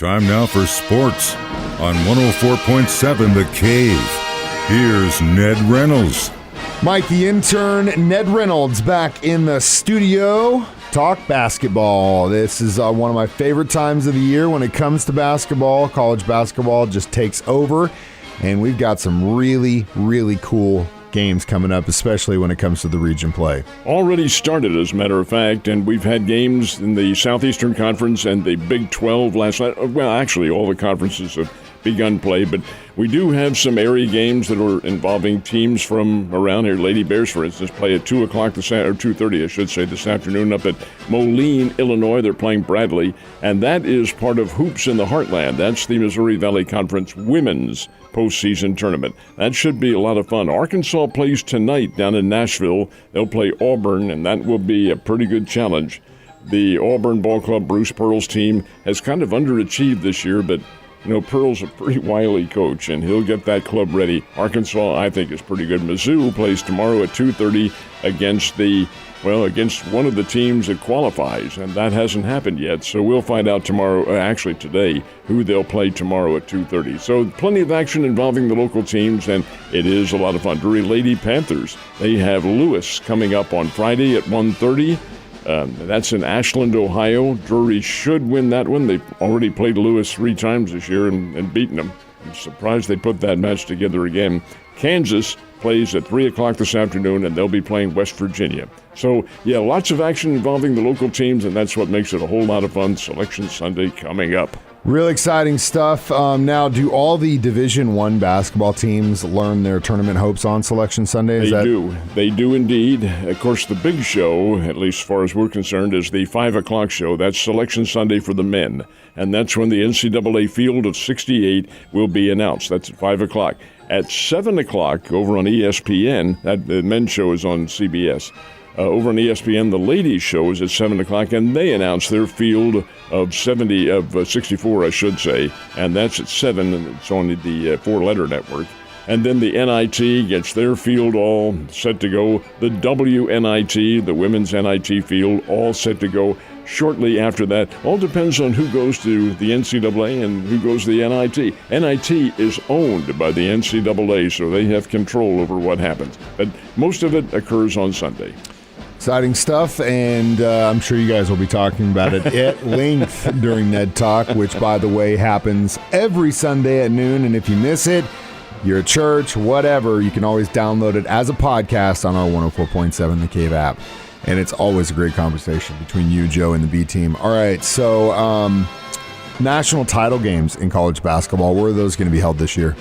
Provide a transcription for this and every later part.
Time now for sports on 104.7 The Cave. Here's Ned Reynolds. Mike, the intern, Ned Reynolds, back in the studio. Talk basketball. This is one of my favorite times of the year when it comes to basketball. College basketball just takes over, and we've got some really, really cool games coming up, especially when it comes to the region play. Already started, as a matter of fact, and we've had games in the Southeastern Conference and the Big 12 last night. Well, actually, all the conferences have begun play, but we do have some area games that are involving teams from around here. Lady Bears, for instance, play at 2 o'clock or 2:30, I should say, this afternoon up at Moline, Illinois. They're playing Bradley, and that is part of Hoops in the Heartland. That's the Missouri Valley Conference Women's postseason tournament. That should be a lot of fun. Arkansas plays tonight down in Nashville. They'll play Auburn, and that will be a pretty good challenge. The Auburn Ball Club, Bruce Pearl's team, has kind of underachieved this year, but you know, Pearl's a pretty wily coach, and he'll get that club ready. Arkansas, I think, is pretty good. Mizzou plays tomorrow at 2:30 against one of the teams that qualifies, and that hasn't happened yet. So we'll find out tomorrow, actually today, who they'll play tomorrow at 2:30. So plenty of action involving the local teams, and it is a lot of fun. Drury Lady Panthers, they have Lewis coming up on Friday at 1:30. That's in Ashland, Ohio. Drury should win that one. They've already played Lewis 3 times this year and beaten them. I'm surprised they put that match together again. Kansas plays at 3 o'clock this afternoon, and they'll be playing West Virginia. So, yeah, lots of action involving the local teams, and that's what makes it a whole lot of fun. Selection Sunday coming up. Real exciting stuff. Now, do all the Division I basketball teams learn their tournament hopes on Selection Sunday? They do indeed. Of course, the big show, at least as far as we're concerned, is the 5 o'clock show. That's Selection Sunday for the men, and that's when the NCAA field of 68 will be announced. That's at 5 o'clock. At 7 o'clock over on ESPN, the men's show is on CBS. Over on ESPN, the ladies' show is at 7 o'clock, and they announce their field of 64, I should say, and that's at 7, and it's on the 4-letter network. And then the NIT gets their field all set to go. The WNIT, the women's NIT field, all set to go shortly after that. All depends on who goes to the NCAA and who goes to the NIT. NIT is owned by the NCAA, so they have control over what happens. But most of it occurs on Sunday. Exciting stuff, and I'm sure you guys will be talking about it at length during Ned Talk, which, by the way, happens every Sunday at noon. And if you miss it, you're at church, whatever, you can always download it as a podcast on our 104.7 The Cave app. And it's always a great conversation between you, Joe, and the B team. All right, so national title games in college basketball, where are those going to be held this year?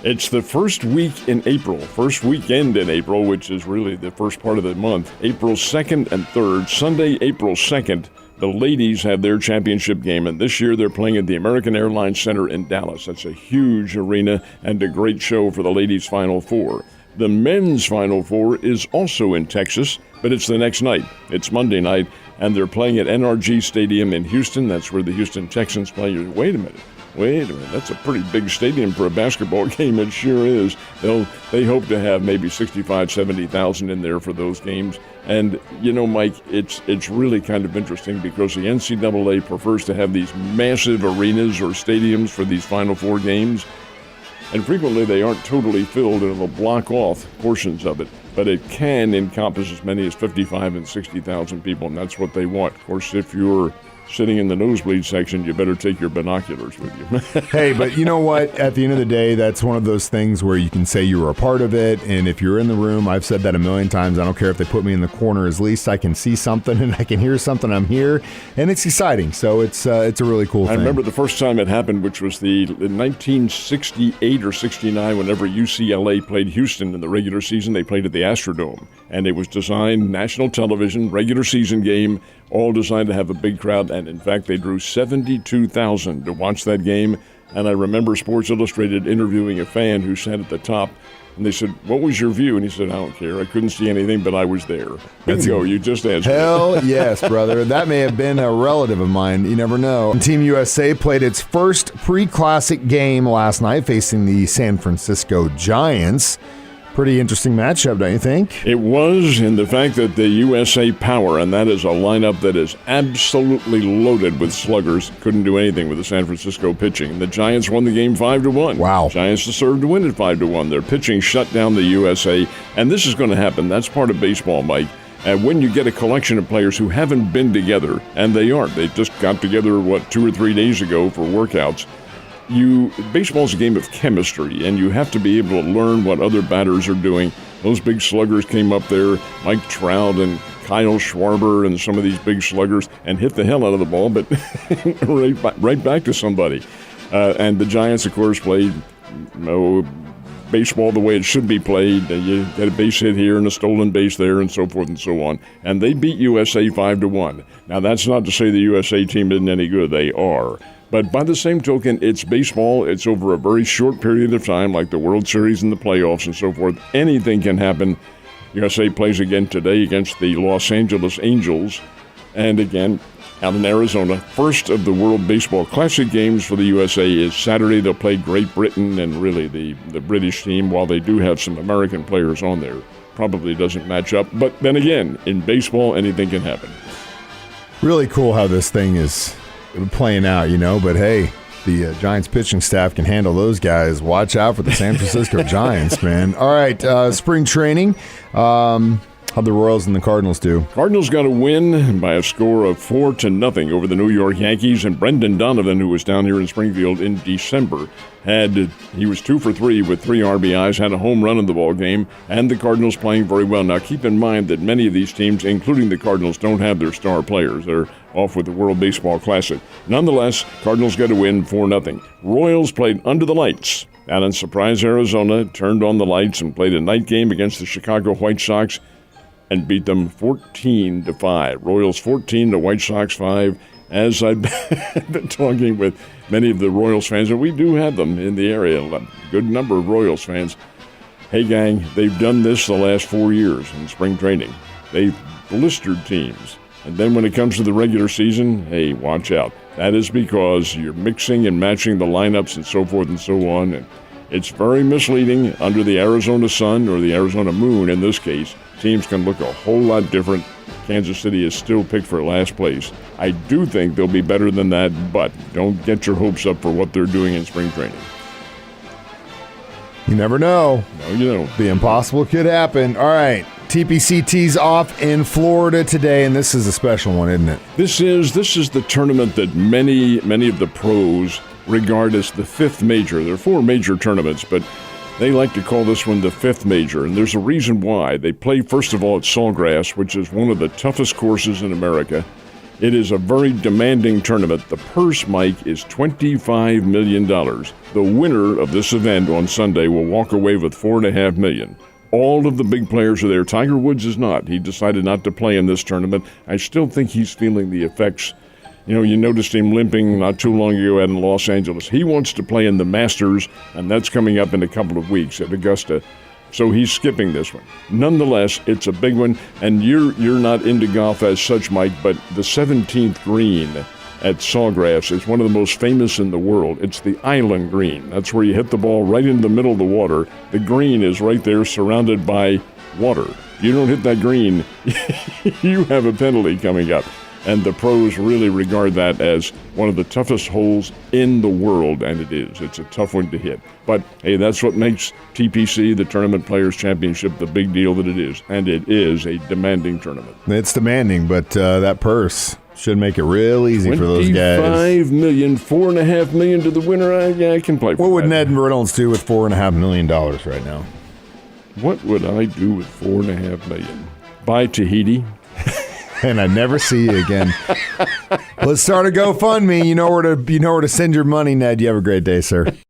It's the first weekend in April, which is really the first part of the month. April 2nd and 3rd. Sunday, April 2nd, the ladies have their championship game, and this year they're playing at the American Airlines Center in Dallas. That's a huge arena and a great show for the ladies' Final Four. The men's Final Four is also in Texas, but it's the next night. It's Monday night, and they're playing at NRG Stadium in Houston. That's where the Houston Texans play. Wait a minute, that's a pretty big stadium for a basketball game. It sure is. They hope to have maybe 65,000, 70,000 in there for those games. And, you know, Mike, it's really kind of interesting because the NCAA prefers to have these massive arenas or stadiums for these Final Four games. And frequently they aren't totally filled, and it'll block off portions of it. But it can encompass as many as 55,000 and 60,000 people, and that's what they want. Of course, if you're sitting in the nosebleed section, you better take your binoculars with you. Hey, but you know what? At the end of the day, that's one of those things where you can say you were a part of it, and if you're in the room, I've said that a million times, I don't care if they put me in the corner, at least I can see something and I can hear something, I'm here, and it's exciting. So it's a really cool thing. I remember the first time it happened, which was in 1968 or 69, whenever UCLA played Houston in the regular season. They played at the Astrodome, and it was designed, national television, regular season game, all designed to have a big crowd, and in fact they drew 72,000 to watch that game. And I remember Sports Illustrated interviewing a fan who sat at the top, and they said, "What was your view?" And he said, "I don't care, I couldn't see anything, but I was there." Bingo, you just answered. Hell yes, brother. That may have been a relative of mine, you never know. Team USA played its first pre-classic game last night facing the San Francisco Giants. Pretty interesting matchup, don't you think? It was, in the fact that the USA Power, and that is a lineup that is absolutely loaded with sluggers, couldn't do anything with the San Francisco pitching. The Giants won the game 5-1. Wow. Giants deserved to win it 5-1. Their pitching shut down the USA, and this is going to happen. That's part of baseball, Mike. And when you get a collection of players who haven't been together, and they aren't, they just got together, 2 or 3 days ago for workouts. Baseball's a game of chemistry, and you have to be able to learn what other batters are doing. Those big sluggers came up there, Mike Trout and Kyle Schwarber and some of these big sluggers, and hit the hell out of the ball, but right back to somebody. And the Giants, of course, played baseball the way it should be played. You get a base hit here and a stolen base there and so forth and so on. And they beat USA 5-1. Now, that's not to say the USA team isn't any good. They are. But by the same token, it's baseball. It's over a very short period of time, like the World Series and the playoffs and so forth. Anything can happen. USA plays again today against the Los Angeles Angels. And again, out in Arizona, first of the World Baseball Classic games for the USA is Saturday. They'll play Great Britain and really the British team, while they do have some American players on there. Probably doesn't match up. But then again, in baseball, anything can happen. Really cool how this thing is playing out, but hey, the Giants pitching staff can handle those guys. Watch out for the San Francisco Giants, man. All right, spring training. How'd the Royals and the Cardinals do? Cardinals got a win by a score of 4-0 over the New York Yankees, and Brendan Donovan, who was down here in Springfield in December, he was 2 for 3 with 3 RBIs, had a home run in the ball game, and the Cardinals playing very well. Now, keep in mind that many of these teams, including the Cardinals, don't have their star players. They're off with the World Baseball Classic. Nonetheless, Cardinals got a win 4-0. Royals played under the lights down in Surprise, Arizona, turned on the lights and played a night game against the Chicago White Sox and beat them 14-5. Royals 14, the White Sox 5. As I've been talking with many of the Royals fans, and we do have them in the area, a good number of Royals fans. Hey, gang, they've done this the last 4 years in spring training. They've blistered teams. And then when it comes to the regular season, hey, watch out. That is because you're mixing and matching the lineups and so forth and so on. And it's very misleading under the Arizona sun, or the Arizona moon in this case. Teams can look a whole lot different. Kansas City is still picked for last place. I do think they'll be better than that, but don't get your hopes up for what they're doing in spring training. You never know. No, you don't. The impossible could happen. All right. TPC tees off in Florida today, and this is a special one, isn't it? This is the tournament that many of the pros regard as the fifth major. There are 4 major tournaments, but they like to call this one the fifth major, and there's a reason why. They play, first of all, at Sawgrass, which is one of the toughest courses in America. It is a very demanding tournament. The purse, Mike, is $25 million. The winner of this event on Sunday will walk away with $4.5 million. All of the big players are there. Tiger Woods is not. He decided not to play in this tournament. I still think he's feeling the effects. You noticed him limping not too long ago out in Los Angeles. He wants to play in the Masters, and that's coming up in a couple of weeks at Augusta. So he's skipping this one. Nonetheless, it's a big one, and you're not into golf as such, Mike, but the 17th green at Sawgrass is one of the most famous in the world. It's the island green. That's where you hit the ball right into the middle of the water. The green is right there surrounded by water. If you don't hit that green, you have a penalty coming up. And the pros really regard that as one of the toughest holes in the world, and it is. It's a tough one to hit. But, hey, that's what makes TPC, the Tournament Players Championship, the big deal that it is. And it is a demanding tournament. It's demanding, but that purse should make it real easy for those guys. $25 million, $4.5 million to the winner. I can play for that. What would Ned Reynolds do with $4.5 million right now? What would I do with $4.5 million? Buy Tahiti. And I never see you again. Let's start a GoFundMe. You know where to send your money, Ned. You have a great day, sir.